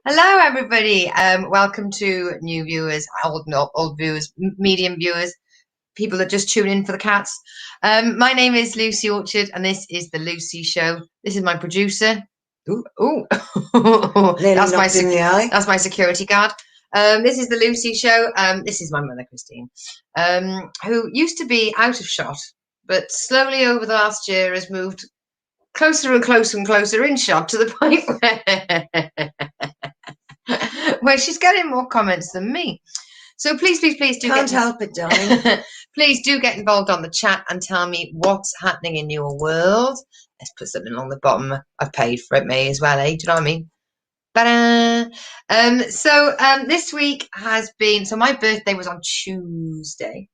Hello, everybody. Welcome to new viewers, old viewers, medium viewers, people that just tune in for the cats. My name is Lucy Orchard, and this is the Lucy Show. This is my producer. Ooh. That's my security guard. This is the Lucy Show. This is my mother, Christine, who used to be out of shot, but slowly over the last year has moved closer and closer and closer in shot to the point where she's getting more comments than me. So please do Can't help it, darling. Please do get involved on the chat and tell me what's happening in your world. Let's put something on the bottom. I've paid for it, me as well, eh? Do you know what I mean? This week has been, so my birthday was on Tuesday.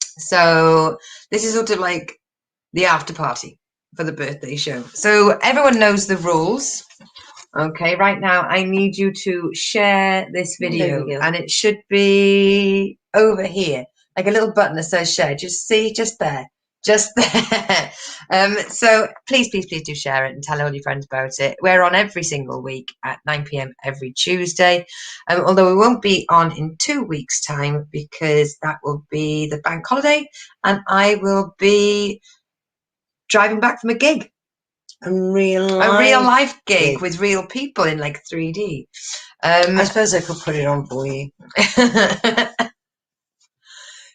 So this is sort of like the after party for the birthday show. So everyone knows the rules. Okay, right now I need you to share this video, and it should be over here, like a little button that says share. Just there. So please do share it and tell all your friends about it. We're on every single week at 9 p.m. every Tuesday, although we won't be on in 2 weeks' time because that will be the bank holiday, and I will be driving back from a gig. A real life gig with real people in like 3D. I suppose I could put it on for you.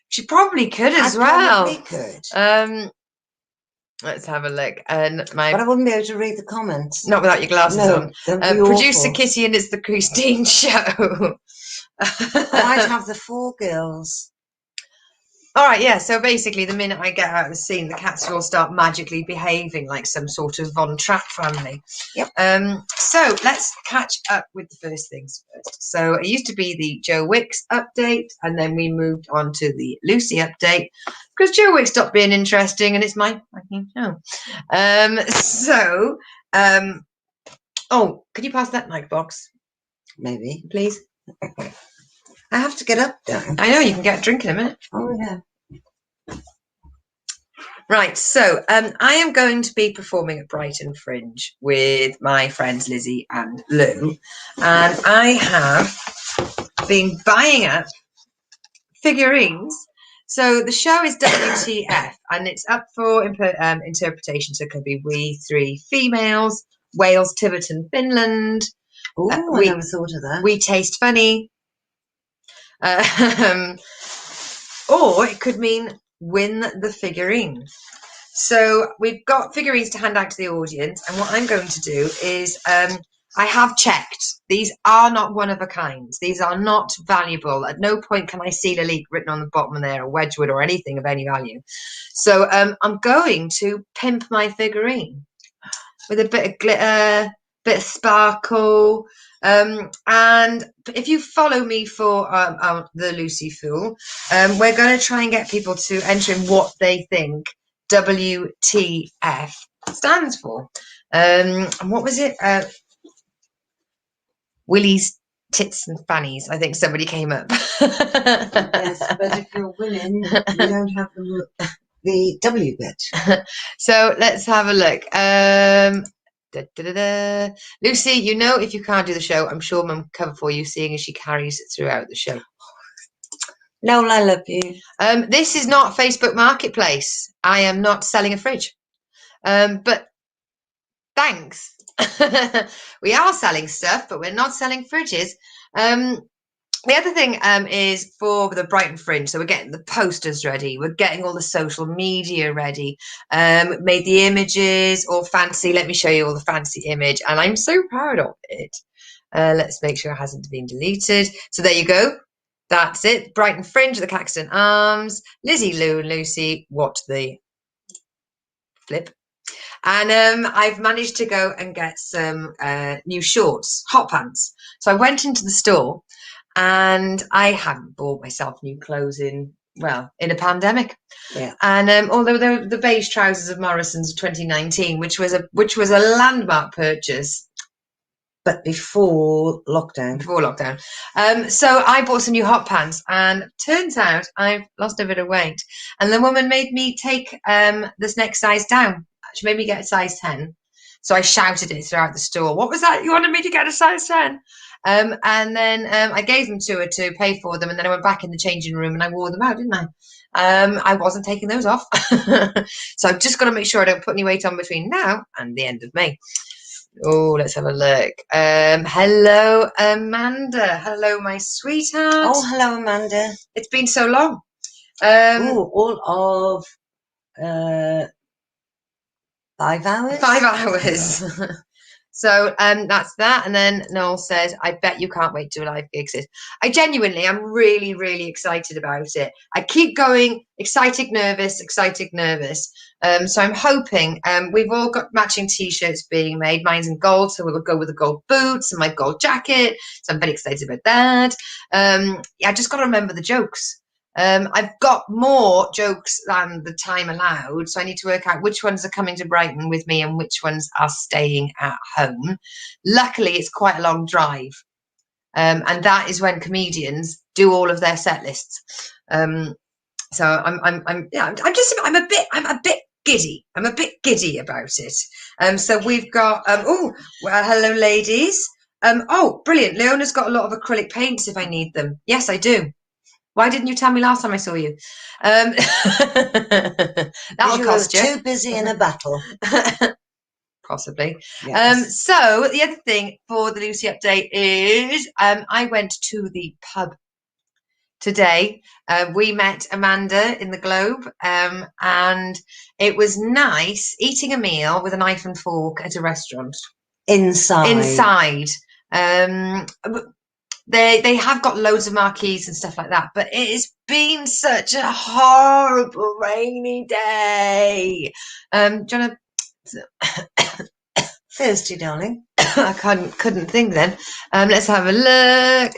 She probably could as well. Probably could. Let's have a look. But I wouldn't be able to read the comments. Not without your glasses on. Producer awful. Kissy, and it's the Christine Show. I'd have the 4 girls. All right, yeah, so basically the minute I get out of the scene, the cats will start magically behaving like some sort of Von Trapp family. Yep. So let's catch up with the first things first. So it used to be the Joe Wicks update, and then we moved on to the Lucy update, because Joe Wicks stopped being interesting, and it's my fucking show. Oh, could you pass that mic box? Maybe. Please? I have to get up, darling. I know, you can get a drink in a minute. Oh, yeah. Right, so I am going to be performing at Brighton Fringe with my friends Lizzie and Lou, and I have been buying up figurines. So the show is WTF, and it's up for interpretation. So it could be we 3 females, Wales, Tiverton, Finland. Oh, I never thought of that. We taste funny. Or it could mean win the figurine. So we've got figurines to hand out to the audience, and what I'm going to do is I have checked. These are not one of a kind. These are not valuable. At no point can I see Lalique written on the bottom there, or Wedgwood, or anything of any value. So I'm going to pimp my figurine with a bit of glitter, bit of sparkle. And if you follow me for the Lucy Fool, we're going to try and get people to enter in what they think WTF stands for. And what was it? Willy's tits and fannies. I think somebody came up. Yes, but if you're women, you don't have the W bit. So let's have a look. Lucy, you know, if you can't do the show, I'm sure Mum can cover for you, seeing as she carries it throughout the show. No, I love you. This is not Facebook Marketplace. I am not selling a fridge. But thanks. We are selling stuff, but we're not selling fridges. The other thing is for the Brighton Fringe. So we're getting the posters ready. We're getting all the social media ready. Made the images all fancy. Let me show you all the fancy image. And I'm so proud of it. Let's make sure it hasn't been deleted. So there you go. That's it. Brighton Fringe, the Caxton Arms. Lizzie, Lou and Lucy. What the flip. And I've managed to go and get some new shorts, hot pants. So I went into the store. And I hadn't bought myself new clothes in a pandemic. Yeah. And although the beige trousers of Morrison's 2019, which was a landmark purchase, but before lockdown. So I bought some new hot pants, and turns out I've lost a bit of weight. And the woman made me take this next size down. She made me get a size 10. So I shouted it throughout the store. What was that? You wanted me to get a size 10? And then I gave them to her to pay for them, and then I went back in the changing room and I wore them out, didn't I? I wasn't taking those off. So I've just got to make sure I don't put any weight on between now and the end of May. Oh, let's have a look. Hello, Amanda. Hello, my sweetheart. Oh, hello, Amanda. It's been so long. All of 5 hours? 5 hours. So that's that. And then Noel says, I bet you can't wait to do a live gig, sis. I genuinely, I'm really, really excited about it. I keep going excited, nervous, excited, nervous. So I'm hoping, we've all got matching t-shirts being made. Mine's in gold, so we'll go with the gold boots and my gold jacket. So I'm very excited about that. I just got to remember the jokes. I've got more jokes than the time allowed, so I need to work out which ones are coming to Brighton with me and which ones are staying at home. Luckily, it's quite a long drive, and that is when comedians do all of their set lists. So I'm a bit giddy. I'm a bit giddy about it. So we've got hello, ladies. Oh, brilliant! Leona's got a lot of acrylic paints if I need them. Yes, I do. Why didn't you tell me last time I saw you? That'll cost you. Too busy in a battle. Possibly. Yes. So the other thing for the Lucy update is I went to the pub today. We met Amanda in the Globe, and it was nice eating a meal with a knife and fork at a restaurant. Inside. They have got loads of marquees and stuff like that, but it has been such a horrible rainy day. Do you want to... Thirsty, darling. I couldn't think then. Let's have a look.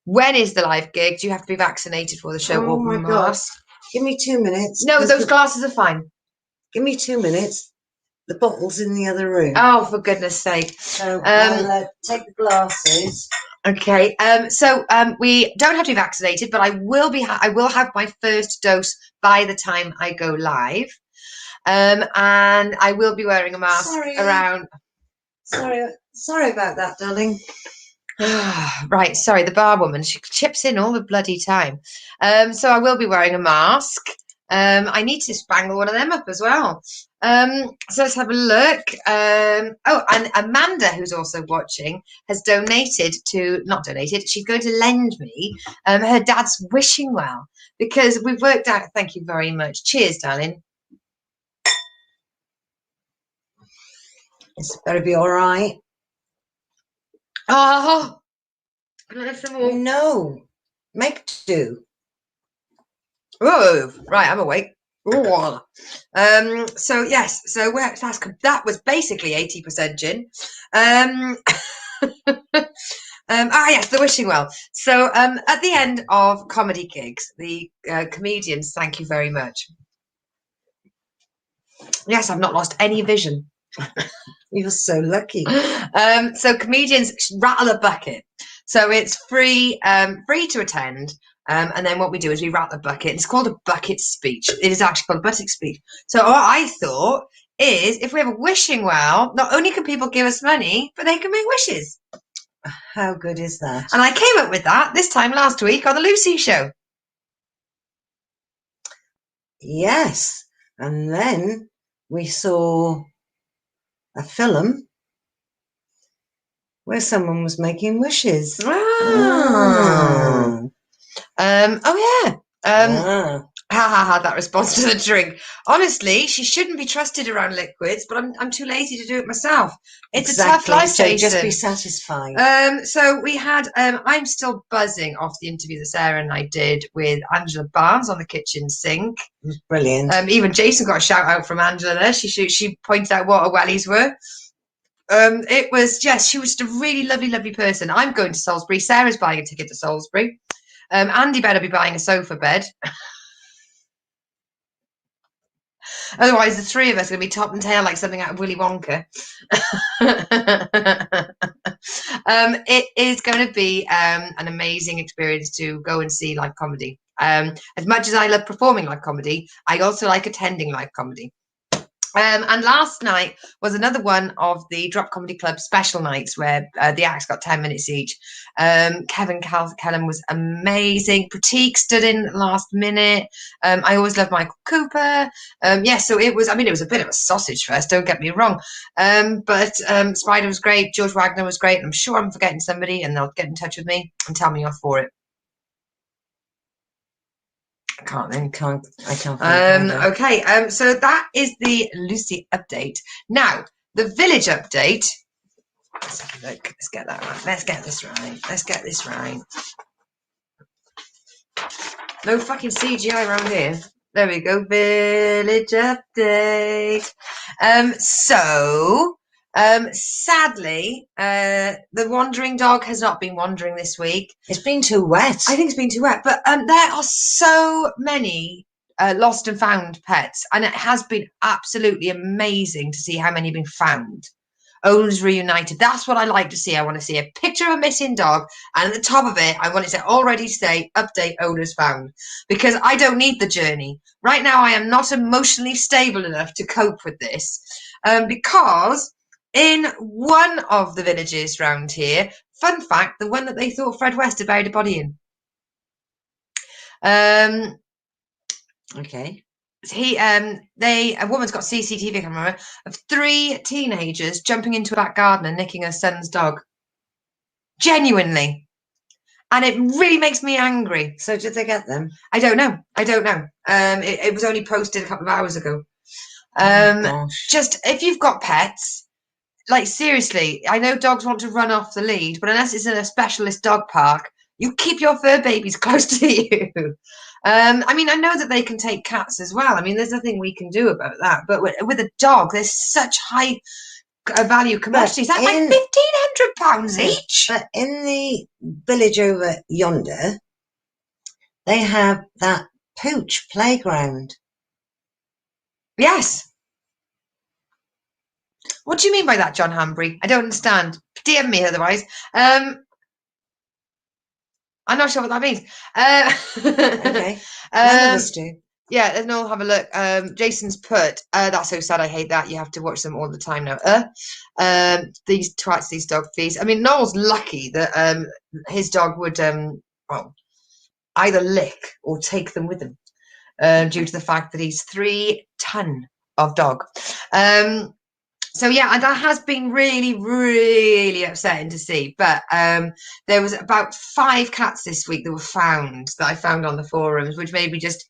When is the live gig? Do you have to be vaccinated for the show? Oh my God. Give me 2 minutes. No, those glasses are fine. Give me 2 minutes. The bottle's in the other room. Oh, for goodness sake. So I'll take the glasses. Okay, so we don't have to be vaccinated, but I will have my first dose by the time I go live, and I will be wearing a mask around. Sorry about that, darling. Right, sorry, the bar woman, she chips in all the bloody time. So I will be wearing a mask. I need to spangle one of them up as well. So let's have a look. Oh, and Amanda, who's also watching, has not donated, she's going to lend me her dad's wishing well, because we've worked out, thank you very much. Cheers, darling. It's better be all right. Oh, can I have some more? No, make do. Oh, right, I'm awake. So yes, so that was basically 80% gin. Yes, the wishing well. So at the end of comedy gigs, the comedians thank you very much. Yes, I've not lost any vision. You're so lucky. So comedians rattle a bucket. So it's free to attend. And then what we do is we rattle a bucket. It's called a bucket speech. It is actually called a bucket speech. So what I thought is, if we have a wishing well, not only can people give us money, but they can make wishes. How good is that? And I came up with that this time last week on the Lucy Show. Yes. And then we saw a film where someone was making wishes. Oh yeah. That response to the drink. Honestly, she shouldn't be trusted around liquids, but I'm too lazy to do it myself. It's a tough life, so Jason. Just be satisfied. So we had. I'm still buzzing off the interview that Sarah and I did with Angela Barnes on the kitchen sink. It was brilliant. Even Jason got a shout out from Angela there. She pointed out what her wellies were. It was she was just a really lovely person. I'm going to Salisbury. Sarah's buying a ticket to Salisbury. Andy better be buying a sofa bed. Otherwise, the three of us are going to be top and tail like something out of Willy Wonka. It is going to be an amazing experience to go and see live comedy. As much as I love performing live comedy, I also like attending live comedy. And last night was another one of the Drop Comedy Club special nights where the acts got 10 minutes each. Kevin Kellum was amazing. Pratik stood in last minute. I always love Michael Cooper. So it was a bit of a sausage fest, don't get me wrong. But Spider was great. George Wagner was great. I'm sure I'm forgetting somebody and they'll get in touch with me and tell me off for it. I can't think. I can't think okay, so that is the Lucy update. Now, the village update. Let's have a look. Let's get that right. Let's get this right. No fucking CGI around here. There we go. Village update. Sadly, the wandering dog has not been wandering this week. It's been too wet. I think it's been too wet, but there are so many lost and found pets, and it has been absolutely amazing to see how many have been found. Owners reunited. That's what I like to see. I want to see a picture of a missing dog, and at the top of it, I want it to already say update owners found, because I don't need the journey. Right now, I am not emotionally stable enough to cope with this, because in one of the villages around here, fun fact, the one that they thought Fred West had buried a body in. Okay. A woman's got CCTV camera of 3 teenagers jumping into a back garden and nicking her son's dog. Genuinely. And it really makes me angry. So did they get them? I don't know. It was only posted a couple of hours ago. Just, if you've got pets, like seriously, I know dogs want to run off the lead, but unless it's in a specialist dog park, you keep your fur babies close to you. I know that they can take cats as well. There's nothing we can do about that. But with a dog, there's such high value commodities. That's like £1,500 each. But in the village over yonder, they have that pooch playground. Yes. What do you mean by that, John Hambury? I don't understand. DM me otherwise. I'm not sure what that means. Okay. None of us do. Yeah, let's all have a look. Jason's put, that's so sad, I hate that. You have to watch them all the time now. These twats, these dog fees. Noel's lucky that his dog would either lick or take them with him due to the fact that he's 3 ton of dog. So yeah, and that has been really, really upsetting to see. But there was about 5 cats this week that were found, that I found on the forums, which made me just.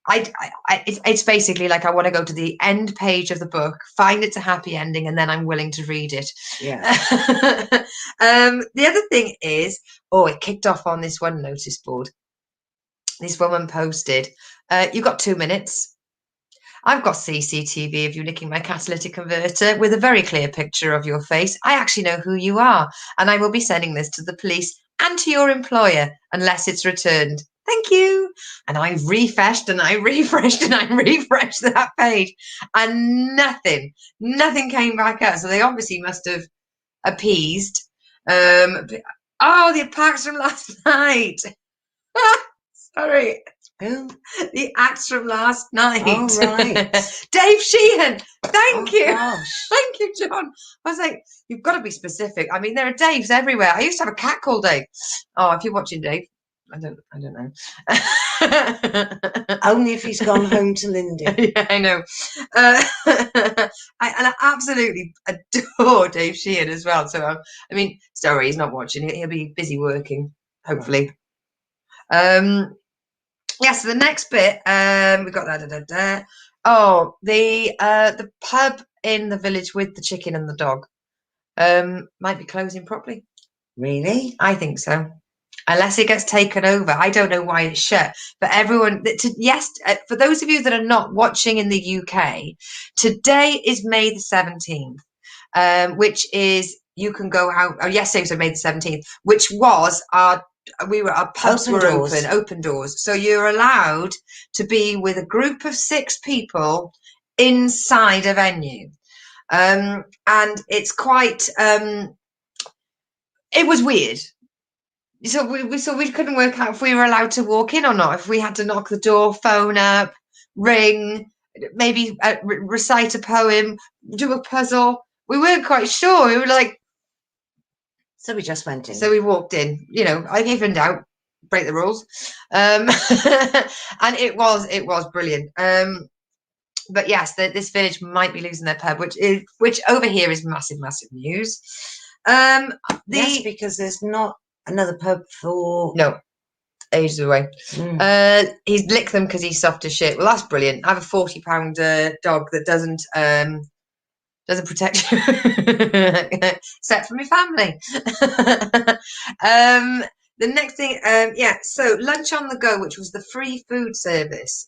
It's basically like I want to go to the end page of the book, find it's a happy ending, and then I'm willing to read it. Yeah. The other thing is, it kicked off on this one notice board. This woman posted, "You've got 2 minutes. I've got CCTV of you nicking my catalytic converter with a very clear picture of your face. I actually know who you are, and I will be sending this to the police and to your employer unless it's returned. Thank you." And I refreshed and I refreshed and I refreshed that page, and nothing came back up. So they obviously must have appeased. The attacks from last night. Sorry. Who? The acts from last night. Oh, right. Dave Sheehan. Thank you. Gosh. Thank you, John. I was like, you've got to be specific. There are Daves everywhere. I used to have a cat called Dave. Oh, if you're watching, Dave, I don't know. Only if he's gone home to Lindy. Yeah, I know. I absolutely adore Dave Sheehan as well. So, sorry, he's not watching. He'll be busy working, hopefully. So the next bit, we got that. The pub in the village with the chicken and the dog might be closing properly. Really? I think so. Unless it gets taken over. I don't know why it's shut. But everyone, for those of you that are not watching in the UK, today is May the 17th, which is, you can go out. Oh, yesterday was May the 17th, which was our pubs were open doors. So you're allowed to be with a group of 6 people inside a venue. And it's quite, it was weird. So we couldn't work out if we were allowed to walk in or not, if we had to knock the door, phone up, ring, maybe recite a poem, do a puzzle. We weren't quite sure. We were like, so we just went in. So we walked in. You know, if in doubt, break the rules. And it was brilliant. But yes, this village might be losing their pub, which over here is massive news. Yes, because there's not another pub for ages away. He's licked them because he's soft as shit. Well, that's brilliant. I have a £40 dog that doesn't protect you, except for my family. The next thing, so lunch on the go, which was the free food service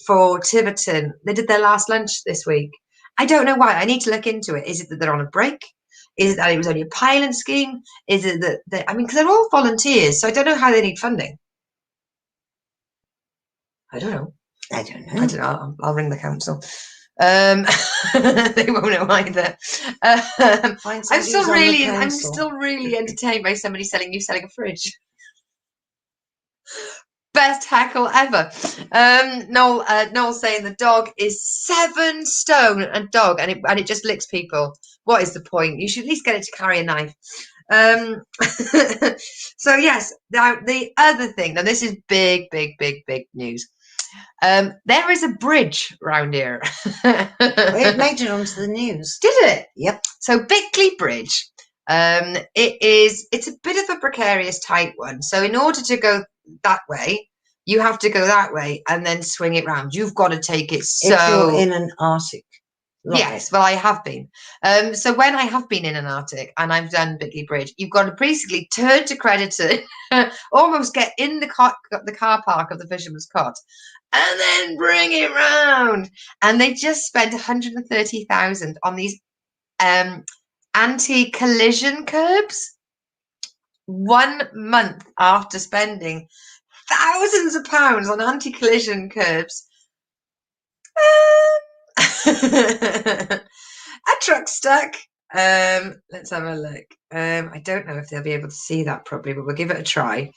for Tiverton. They did their last lunch this week. I don't know why. I need to look into it. Is it that they're on a break? Is it that it was only a pilot scheme? Is it that because they're all volunteers, so I don't know how they need funding. I don't know. I'll ring the council. They won't know either. I'm still really entertained by somebody selling a fridge. Best heckle ever. Noel's saying the dog is 7 stone and it just licks people. What is the point? You should at least get it to carry a knife. So yes, now the other thing. Now this is big news. There is a bridge round here. It made it onto the news. Did it? Yep. So Bickley Bridge. It's a bit of a precarious tight one. So in order to go that way, you have to go that way and then swing it round. You've got to take it so. If you're in an Arctic. Yes, well, I have been. So when I have been in an Arctic and I've done Bickley Bridge, you've got to basically turn to Creditor, almost get in the car park of the Fisherman's Cot, and then bring it round. And they just spent 130,000 on these anti-collision curbs 1 month after spending thousands of pounds on anti-collision curbs. A truck stuck. Let's have a look. I don't know if they'll be able to see that properly, but we'll give it a try.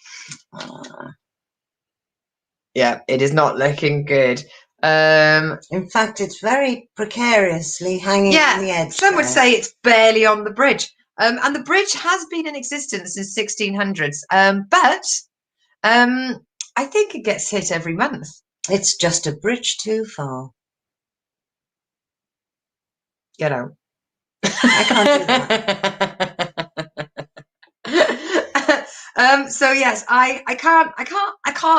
Yeah, it is not looking good. In fact, it's very precariously hanging on the edge. Some would say it's barely on the bridge. And the bridge has been in existence since 1600s. But I think it gets hit every month. It's just a bridge too far. Get out. I can't do that. So yes, I can't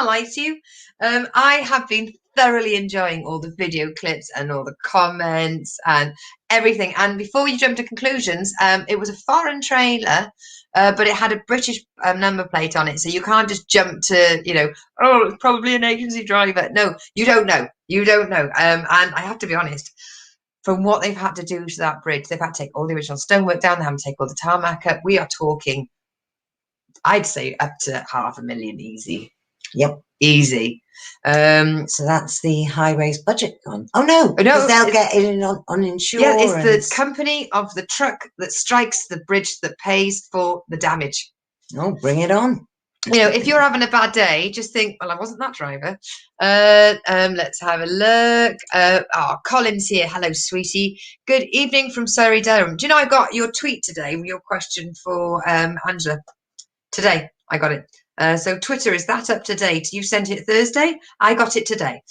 lie to you. I have been thoroughly enjoying all the video clips and all the comments and everything. And before you jump to conclusions, it was a foreign trailer, but it had a British number plate on it, so you can't just jump to, it's probably an agency driver. No, you don't know. And I have to be honest. From what they've had to do to that bridge, they've had to take all the original stonework down, they have to take all the tarmac up. We are talking, I'd say, up to $500,000 easy. Yep. Easy. So that's the highways budget gone. Oh, no, because they'll get it on insurance. Yeah, it's the company of the truck that strikes the bridge that pays for the damage. Oh, bring it on. If you're having a bad day, just think, well, I wasn't that driver. Let's have a look. Colin's here. Hello, sweetie. Good evening from Surrey, Durham. Do you know I got your tweet today, your question for Angela? Today, I got it. So Twitter, is that up to date? You sent it Thursday? I got it today.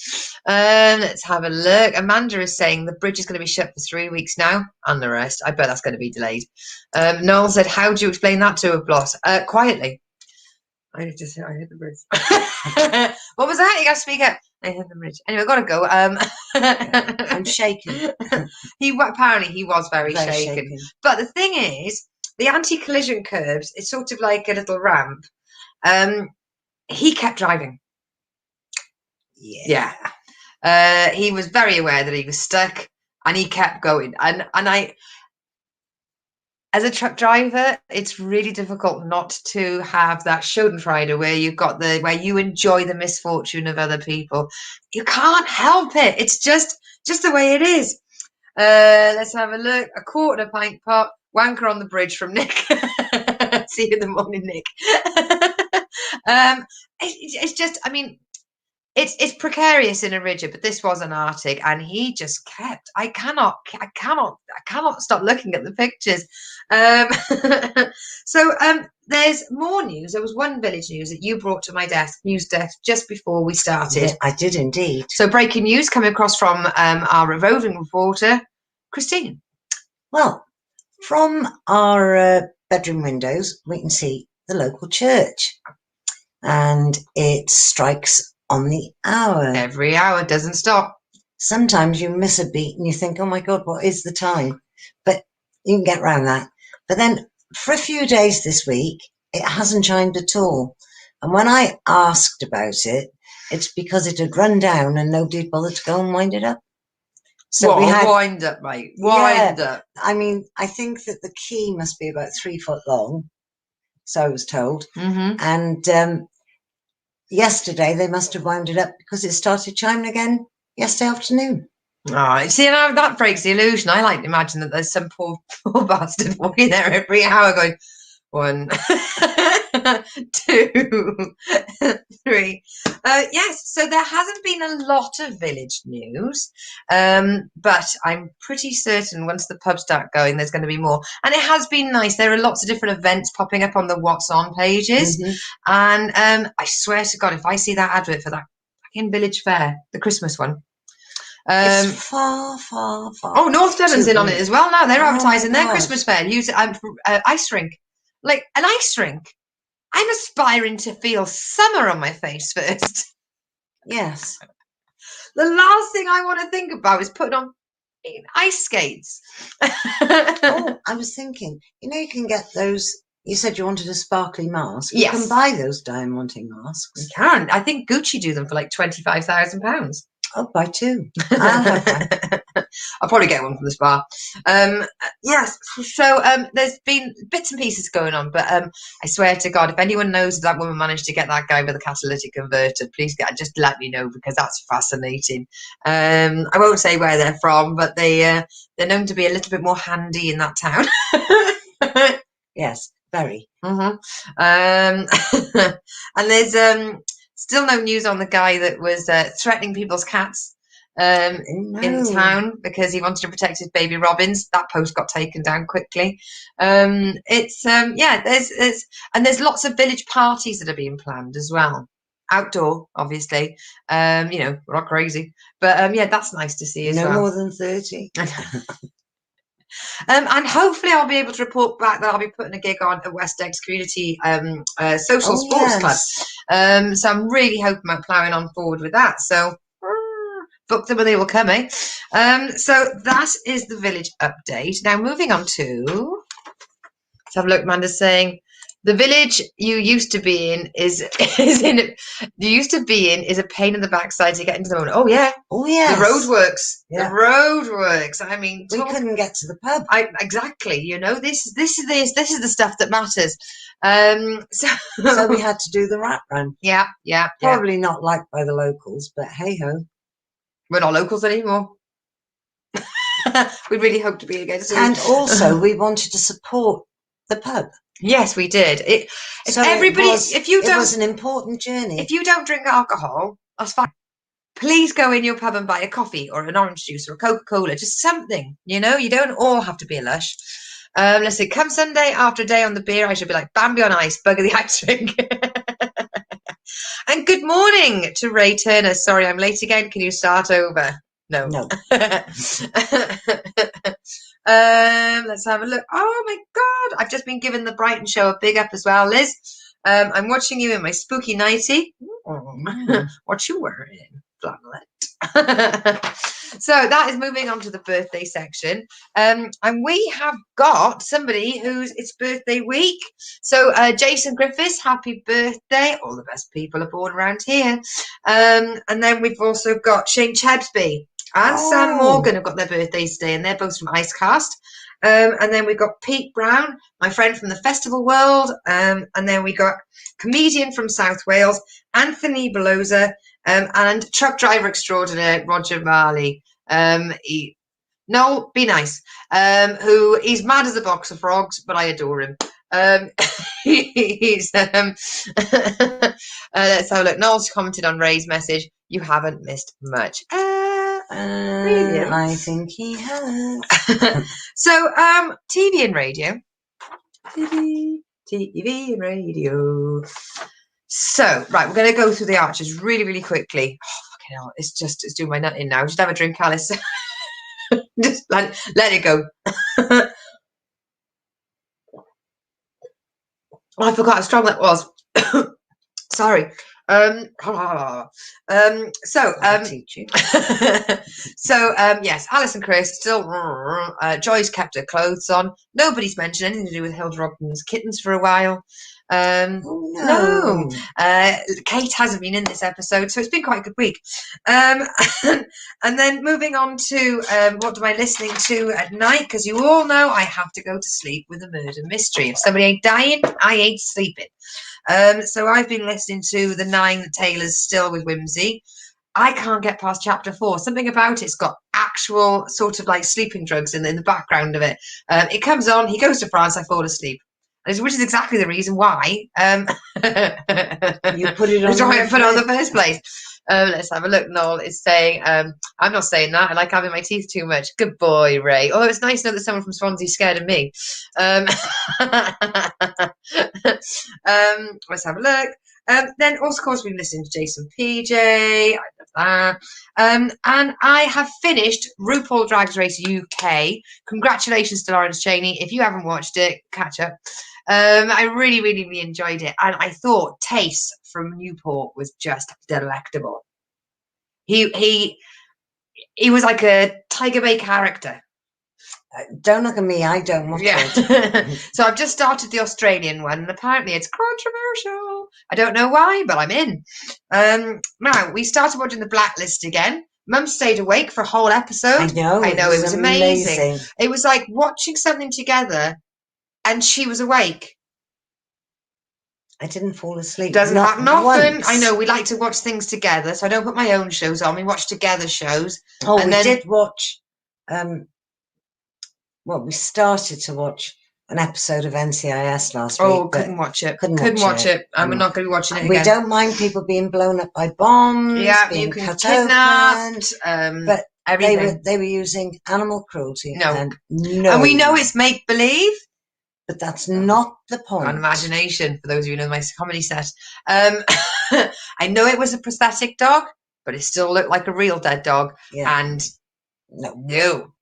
Let's have a look. Amanda is saying the bridge is going to be shut for 3 weeks now, and the rest. I bet that's going to be delayed. Noel said, how do you explain that to a boss? Quietly. I hit the bridge. What was that? You got to speak up. I hit the bridge. Anyway, I've got to go. I'm shaken. Apparently he was very shaken. But the thing is, the anti-collision curbs, it's sort of like a little ramp. He kept driving. Yeah. He was very aware that he was stuck, and he kept going. And I, as a truck driver, it's really difficult not to have that Schadenfreude where where you enjoy the misfortune of other people. You can't help it. It's just the way it is. Let's have a look. A quart and a pint pot. Wanker on the bridge from Nick. See you in the morning, Nick. It's just, It's precarious in a ridger, but this was an Arctic, and he just kept. I cannot stop looking at the pictures. So there's more news. There was one village news that you brought to my news desk just before we started. Yeah, I did indeed. So breaking news coming across from our roving reporter, Christine. Well, from our bedroom windows, we can see the local church, and it strikes on the hour. Every hour, doesn't stop. Sometimes you miss a beat and you think, oh my God, what is the time? But you can get around that. But then for a few days this week, it hasn't chimed at all. And when I asked about it, it's because it had run down and nobody had bothered to go and wind it up. So we had wind up, mate. Wind up. I mean, I think that the key must be about 3 foot long. So I was told. Mm-hmm. And yesterday they must have wound it up because it started chiming again yesterday afternoon. Oh, see, now that breaks the illusion. I like to imagine that there's some poor bastard walking there every hour going, 1, 2, 3. Yes, so there hasn't been a lot of village news, but I'm pretty certain once the pubs start going, there's going to be more. And it has been nice. There are lots of different events popping up on the What's On pages. Mm-hmm. And I swear to God, if I see that advert for that fucking village fair, the Christmas one, it's far. Oh, North Devon's in on it as well now. They're advertising their Christmas fair. Use ice rink. Like an ice rink. I'm aspiring to feel summer on my face first. Yes. The last thing I want to think about is putting on ice skates. Oh, I was thinking, you can get those. You said you wanted a sparkly mask. Yes. You can buy those diamonding masks. You can. I think Gucci do them for like £25,000. Oh, buy 2. I'll have one. I'll probably get one from the spa. Yes, so there's been bits and pieces going on, but I swear to God, if anyone knows if that woman managed to get that guy with a catalytic converter, please just let me know, because that's fascinating. I won't say where they're from, but they're known to be a little bit more handy in that town. Yes, very. Mm-hmm. And there's still no news on the guy that was threatening people's cats in town because he wanted to protect his baby robins. That post got taken down quickly. There's lots of village parties that are being planned as well. Outdoor, obviously. We're not crazy, but that's nice to see as well. No more than 30. And hopefully I'll be able to report back that I'll be putting a gig on at West Eggs Community Social Sports Club. So I'm really hoping I'm ploughing on forward with that. So book them and they will come, eh? So that is the village update. Now moving on to, let's have a look. Amanda's saying the village you used to be in is a pain in the backside to get into the morning. Oh yeah. Oh yeah. The roadworks. Yeah. The roadworks. I mean, we couldn't get to the pub. Exactly. This is the stuff that matters. So we had to do the rat run. Yeah. Probably not liked by the locals, but hey ho. We're not locals anymore. We really hope to be again soon. And also, we wanted to support the pub. Yes, we did. It was an important journey. If you don't drink alcohol, that's fine. Please go in your pub and buy a coffee or an orange juice or a Coca-Cola, just something. You don't all have to be a lush. Let's see. Come Sunday after a day on the beer, I should be like Bambi on ice, bugger the ice rink. And good morning to Ray Turner. Sorry, I'm late again. Can you start over? No. Let's have a look. Oh my God. I've just been giving the Brighton show a big up as well, Liz. I'm watching you in my spooky nightie. What you wearing? Flannelette. So that is moving on to the birthday section. And we have got somebody it's birthday week. So Jason Griffiths, happy birthday. All the best people are born around here. And then we've also got Shane Chebsby and Sam Morgan have got their birthdays today, and they're both from Icecast. And then we've got Pete Brown, my friend from the festival world. And then we got comedian from South Wales, Anthony Beloza, and truck driver extraordinaire, Roger Marley. Noel, be nice. Who he's mad as a box of frogs, but I adore him. He's let's have a look. Noel's commented on Ray's message. you haven't missed much. I think he has. So, TV and radio. TV and radio. So, right, we're going to go through the Archers really, really quickly. Oh, fucking hell, it's doing my nut in now. Just have a drink, Alice. Just let it go. Oh, I forgot how strong that was. Sorry. Teach you. Yes, Alice and Chris still. Joy's kept her clothes on. Nobody's mentioned anything to do with Hilda Robin's kittens for a while. No. Kate hasn't been in this episode, so it's been quite a good week. And then moving on to what am I listening to at night? Because you all know I have to go to sleep with a murder mystery. If somebody ain't dying, I ain't sleeping. So I've been listening to The Nine Tailors Still with Whimsy. I can't get past chapter 4. Something about it's got actual sort of like sleeping drugs in the background of it. It comes on, he goes to France, I fall asleep. Which is exactly the reason why you put it on. That's why I put it on the first place. Let's have a look. Noel is saying, I'm not saying that. I like having my teeth too much. Good boy, Ray. Although it's nice to know that someone from Swansea's scared of me. Let's have a look. Then, also, of course, we've listened to Jason PJ. I love that. And I have finished RuPaul Drag Race UK. Congratulations to Lawrence Chaney. If you haven't watched it, catch up. I really, really, really enjoyed it. And I thought Tace from Newport was just delectable. He was like a Tiger Bay character. Don't look at me, I don't watch it. So I've just started the Australian one, and apparently it's controversial. I don't know why, but I'm in. Now, we started watching The Blacklist again. Mum stayed awake for a whole episode. I know, it was amazing. It was like watching something together, and she was awake. I didn't fall asleep. Doesn't happen often. Once. I know, we like to watch things together, so I don't put my own shows on. We watch together shows. Oh, we did watch... we started to watch an episode of NCIS last week. Oh, couldn't watch it. Couldn't watch it. And we're not going to be watching it again. We don't mind people being blown up by bombs, being kidnapped, but everything. They were using animal cruelty. No. And we know it's make-believe. But that's not the point. On imagination, for those of you who know my comedy set. I know it was a prosthetic dog, but it still looked like a real dead dog. Yeah. And no.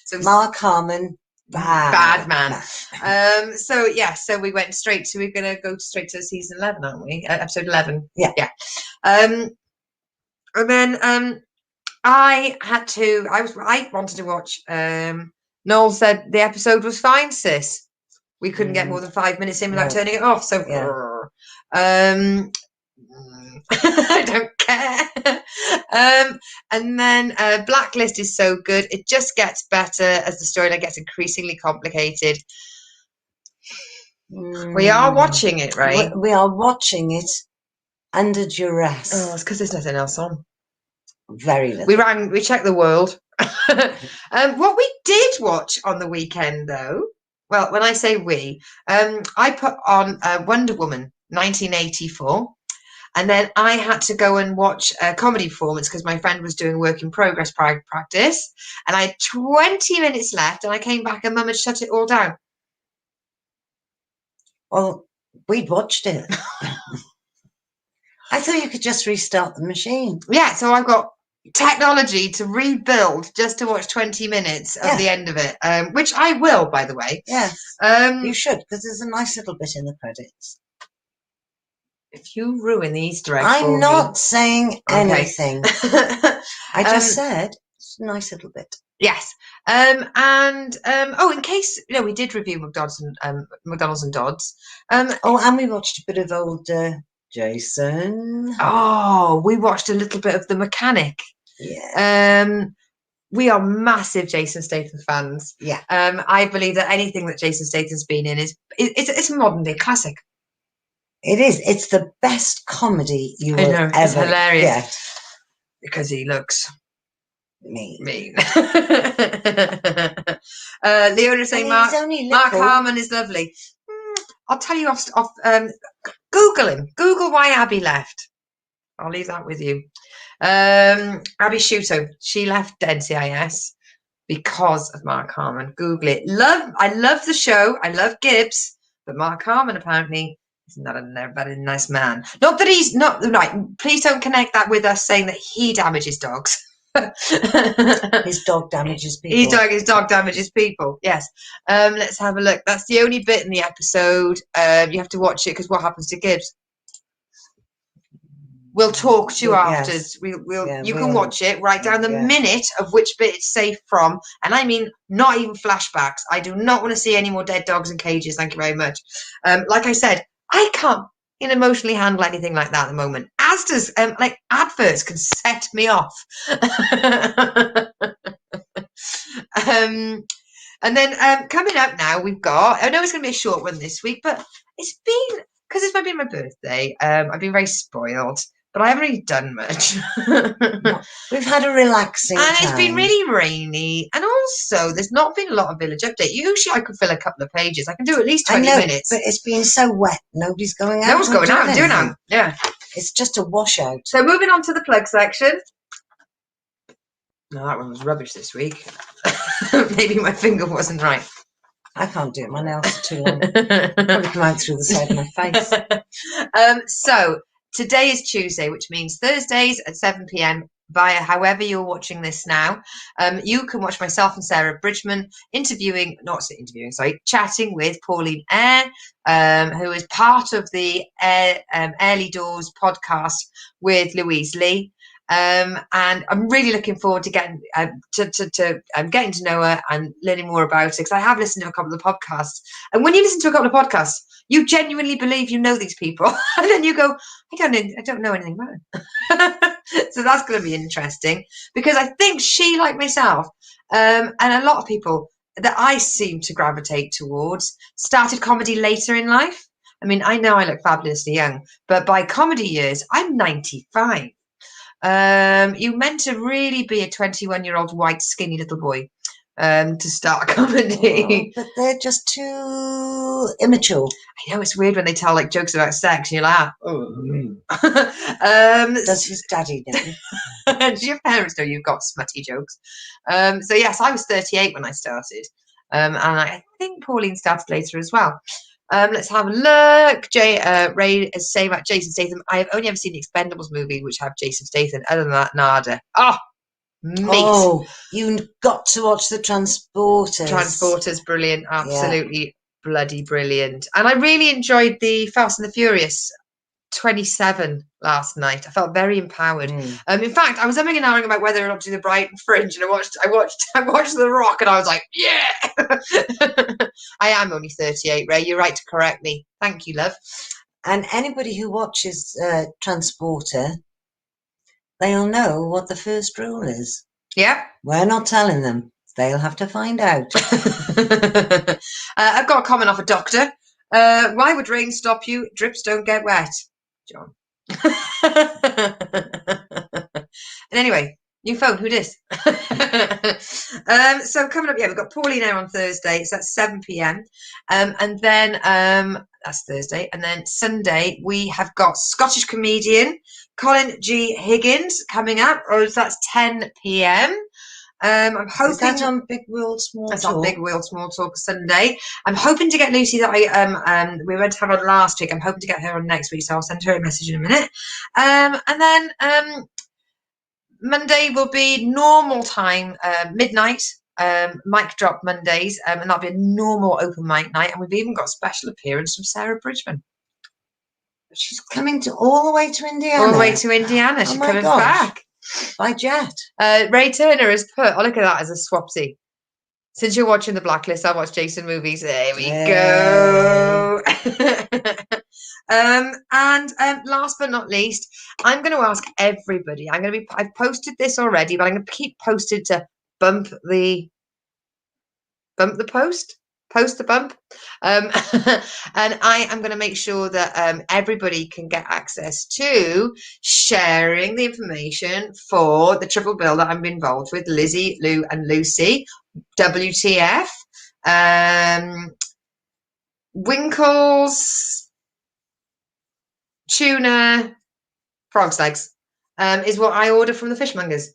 So Mark Harmon, bad man. So we went straight. So we're going to go straight to season 11, aren't we? Episode 11. Yeah. And then I wanted to watch. Noel said the episode was fine, sis. We couldn't get more than 5 minutes in without turning it off. So, I don't care. And then Blacklist is so good. It just gets better as the storyline gets increasingly complicated. We are watching it, right? We are watching it under duress. Oh, it's because there's nothing else on. Very little. We checked the world. What we did watch on the weekend, though, well, when I say we, I put on Wonder Woman 1984, and then I had to go and watch a comedy performance because my friend was doing work in progress practice, and I had 20 minutes left, and I came back and Mum had shut it all down. Well, we'd watched it. I thought you could just restart the machine. Yeah, so I've got technology to rebuild just to watch 20 minutes of the end of it, which I will, by the way. Yes, you should, because there's a nice little bit in the credits. If you ruin the Easter egg I'm not saying anything. I just said it's a nice little bit. Yes. In case we did review McDonald's and Dodds. And we watched a bit of old Jason. Oh, we watched a little bit of The Mechanic. Yeah. We are massive Jason Statham fans. Yeah. I believe that anything that Jason Statham's been in it's a modern day classic. It is. It's the best comedy you will ever it's hilarious get. Because he looks mean. Leona saying Mark Harmon is lovely. I'll tell you off. Google him. Google why Abby left. I'll leave that with you. Abby Shuto, she left NCIS because of Mark Harmon. Google it. I love the show. I love Gibbs, but Mark Harmon apparently is not a very nice man. Not that he's not right. Please don't connect that with us saying that he damages dogs. His dog damages people. His dog damages people. Yes. Let's have a look. That's the only bit in the episode. You have to watch it because what happens to Gibbs? We'll talk to you after. Yes. You can watch it. Write down the minute of which bit it's safe from, and I mean not even flashbacks. I do not want to see any more dead dogs in cages. Thank you very much. Like I said, I can't emotionally handle anything like that at the moment. As does like adverts can set me off. And then coming up now, we've got. I know it's going to be a short one this week, but it's been because it's been my birthday. I've been very spoiled. But I haven't really done much. We've had a relaxing time. It's been really rainy. And also, there's not been a lot of village update. Usually I could fill a couple of pages. I can do at least 20 minutes. But it's been so wet. Nobody's going out. No one's going out and doing it. Yeah. It's just a washout. So moving on to the plug section. No, that one was rubbish this week. Maybe my finger wasn't right. I can't do it. My nails are too long. Probably come out through the side of my face. So today is Tuesday, which means Thursdays at 7 p.m. via however you're watching this now. You can watch myself and Sarah Bridgman chatting with Pauline Eyre, who is part of the Early Doors podcast with Louise Lee. And I'm really looking forward to getting to know her and learning more about it, because I have listened to a couple of podcasts. And when you listen to a couple of podcasts, you genuinely believe you know these people, and then you go, I don't know anything about them. So that's going to be interesting, because I think she, like myself, and a lot of people that I seem to gravitate towards, started comedy later in life. I mean, I know I look fabulously young, but by comedy years, I'm 95. You meant to really be a 21-year-old white skinny little boy to start comedy. But they're just too immature. I know, it's weird when they tell like jokes about sex and you're like, Does his daddy know? Do your parents know you've got smutty jokes? So yes, I was 38 when I started, and I think Pauline started later as well. Let's have a look. Ray is saying about Jason Statham. I have only ever seen the Expendables movie, which have Jason Statham. Other than that, nada. Oh, mate. Oh, you've got to watch the Transporters. Transporters, brilliant. Absolutely bloody brilliant. And I really enjoyed the Fast and the Furious 27 last night. I felt very empowered. In fact, I was umming and ahhing about whether or not to do the Brighton Fringe, and I watched The Rock, and I was like, yeah. I am only 38, Ray. You're right to correct me. Thank you, love. And anybody who watches Transporter, they'll know what the first rule is. Yeah. We're not telling them. They'll have to find out. I've got a comment off a doctor. Why would rain stop you? Drips don't get wet. John. And anyway, new phone, who dis? So coming up, we've got Pauline Eyre on Thursday, so that's 7 p.m. And then that's Thursday, and then Sunday we have got Scottish comedian Colin G. Higgins coming up, or that's 10 p.m. I'm hoping. Is that on Big World Small Talk? That's on Big World Small Talk Sunday. I'm hoping to get Lucy that we went to have on last week. I'm hoping to get her on next week, so I'll send her a message in a minute. And then Monday will be normal time, midnight. Mic drop Mondays, and that'll be a normal open mic night. And we've even got a special appearance from Sarah Bridgman. She's coming all the way to Indiana. All the way to Indiana. She's coming back. By jet. Ray Turner has put, look at that as a swapsy. Since you're watching The Blacklist, I'll watch Jason movies. There we go. And last but not least, I'm going to ask everybody. I've posted this already, but I'm going to keep posted to bump the post. Post the bump. And I am going to make sure that everybody can get access to sharing the information for the triple bill that I'm involved with, Lizzie, Lou and Lucy. WTF. Winkles, tuna, frog's legs, is what I order from the fishmongers.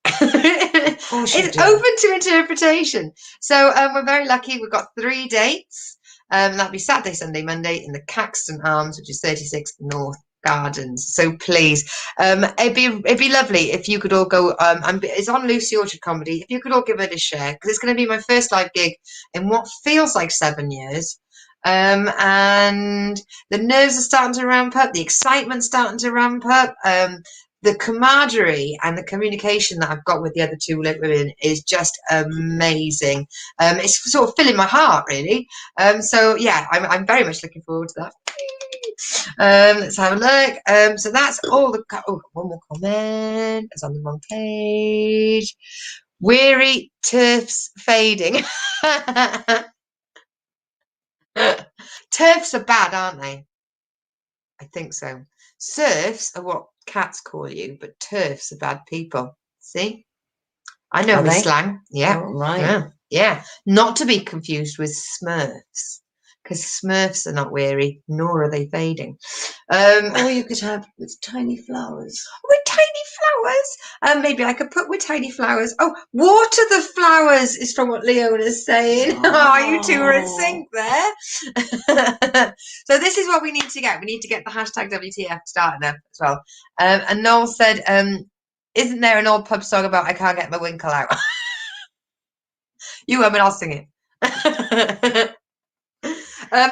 Of course you It's do. open to interpretation. So we're very lucky. We've got 3 dates. That'll be Saturday, Sunday, Monday in the Caxton Arms, which is 36 North Gardens. So please, it'd be lovely if you could all go. It's on Lucy Orchard Comedy. If you could all give it a share, because it's going to be my first live gig in what feels like 7 years. And the nerves are starting to ramp up. The excitement's starting to ramp up. The camaraderie and the communication that I've got with the other 2 women is just amazing. It's sort of filling my heart, really. So yeah, I'm very much looking forward to that. Let's have a look. So that's all the. One more comment. It's on the wrong page. Weary turfs fading. Turfs are bad, aren't they? I think so. Serfs are what cats call you, but turfs are bad people. See? I know Are my they? slang. Yeah. Oh, right. Yeah. Yeah. Not to be confused with smurfs, because smurfs are not weary, nor are they fading. Or you could have with tiny flowers. With tiny flowers. Maybe I could put with tiny flowers. Oh, water the flowers is from what Leona's saying. Oh, you two are in sync there. So this is what we need to get. We need to get the hashtag WTF starting up as well. And Noel said, isn't there an old pub song about I can't get my winkle out? You and I'll sing it.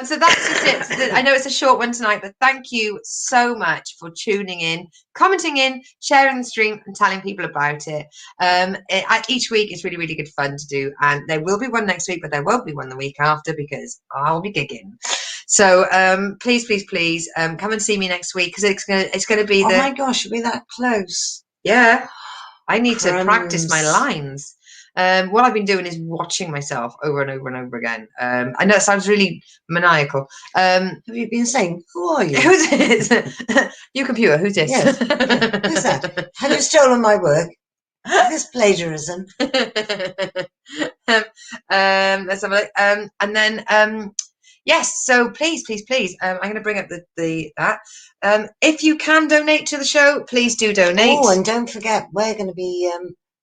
So that's just it. I know it's a short one tonight, but thank you so much for tuning in, commenting in, sharing the stream, and telling people about it. Each week is really, really good fun to do, and there will be one next week, but there won't be one the week after because I'll be gigging. So please, please, please come and see me next week because it's gonna be the. Oh my gosh, you'll be that close. Yeah, I need to practice my Crumbs. lines. What I've been doing is watching myself over and over and over again. I know it sounds really maniacal. Have you been saying, who are you? Who's this? You computer, who's this? Yes. Yeah. Who's that? Have you stolen my work? Is this plagiarism? Let's have a look. And then yes, so please, please, please. I'm going to bring up that. If you can donate to the show, please do donate. Oh, and don't forget, we're going to be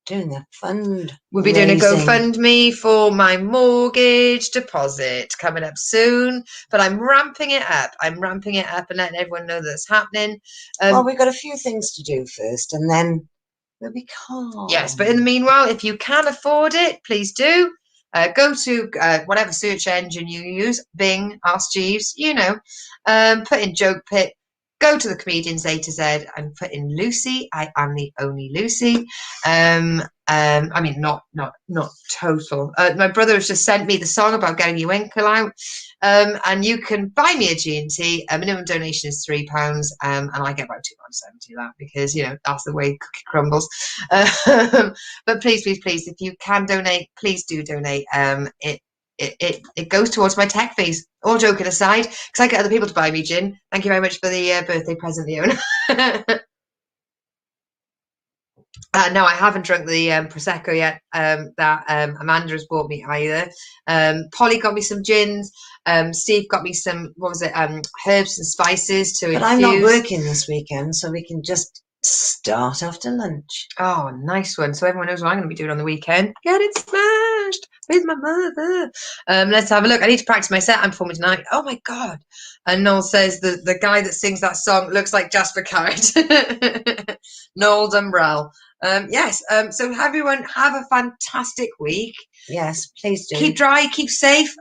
doing a fund. We'll be doing a GoFundMe for my mortgage deposit coming up soon, but I'm ramping it up. I'm ramping it up and letting everyone know that's happening. Well, we've got a few things to do first, and then we'll be calm. Yes, but in the meanwhile, if you can afford it, please do. Go to whatever search engine you use, Bing, Ask Jeeves, put in Joke Pit, go to the Comedians A to Z and put in Lucy. I am the only Lucy. I mean, not total. My brother has just sent me the song about getting your winkle out. And you can buy me a G&T. Minimum donation is £3, and I get about £2.70 of that because that's the way cookie crumbles. But please, please, please, if you can donate, please do donate. It goes towards my tech fees. All joking aside, because I get other people to buy me gin. Thank you very much for the birthday present, Leona. No, I haven't drunk the Prosecco yet that Amanda has bought me either. Polly got me some gins. Steve got me some, herbs and spices to infuse. But I'm not working this weekend, so we can just start after lunch. Oh, nice one. So everyone knows what I'm going to be doing on the weekend. Get it smashed with my mother. Let's have a look. I need to practice my set. I'm performing tonight. Oh, my God. And Noel says the guy that sings that song looks like Jasper Carrot. Noel Dumbrell. Yes. So everyone have a fantastic week. Yes, please do. Keep dry. Keep safe.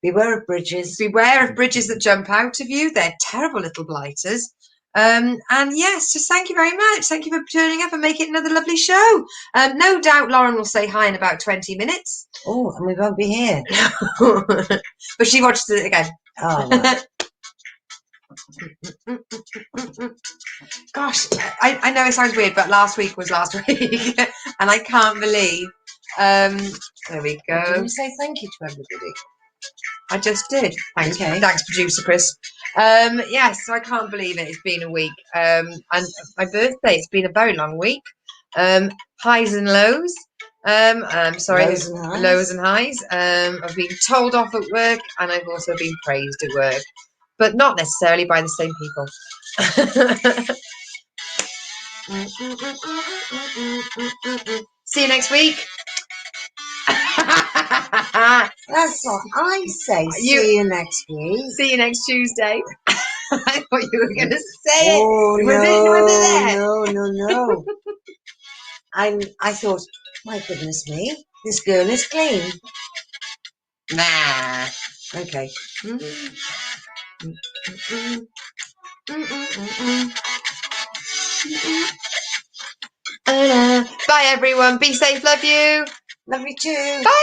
Beware of bridges. Beware of bridges that jump out of you. They're terrible little blighters. And yes, just thank you very much. Thank you for turning up and making it another lovely show. No doubt Lauren will say hi in about 20 minutes. Oh, and we won't be here. But she watched it again. Oh, right. Gosh, I know it sounds weird, but last week was last week. And I can't believe. There we go. Did you say thank you to everybody? I just did. Thanks, okay. Thanks, producer Chris. Yes, so I can't believe it. It's been a week. And my birthday, it's been a very long week. Highs and lows. Sorry, lows and highs. I've been told off at work and I've also been praised at work. but not necessarily by the same people. See you next week. That's what I say. See you next week. See you next Tuesday. I thought you were going to say Oh, it. No. I thought, my goodness me, this girl is clean. Nah. Okay. Bye, everyone. Be safe. Love you. Love you too. Bye.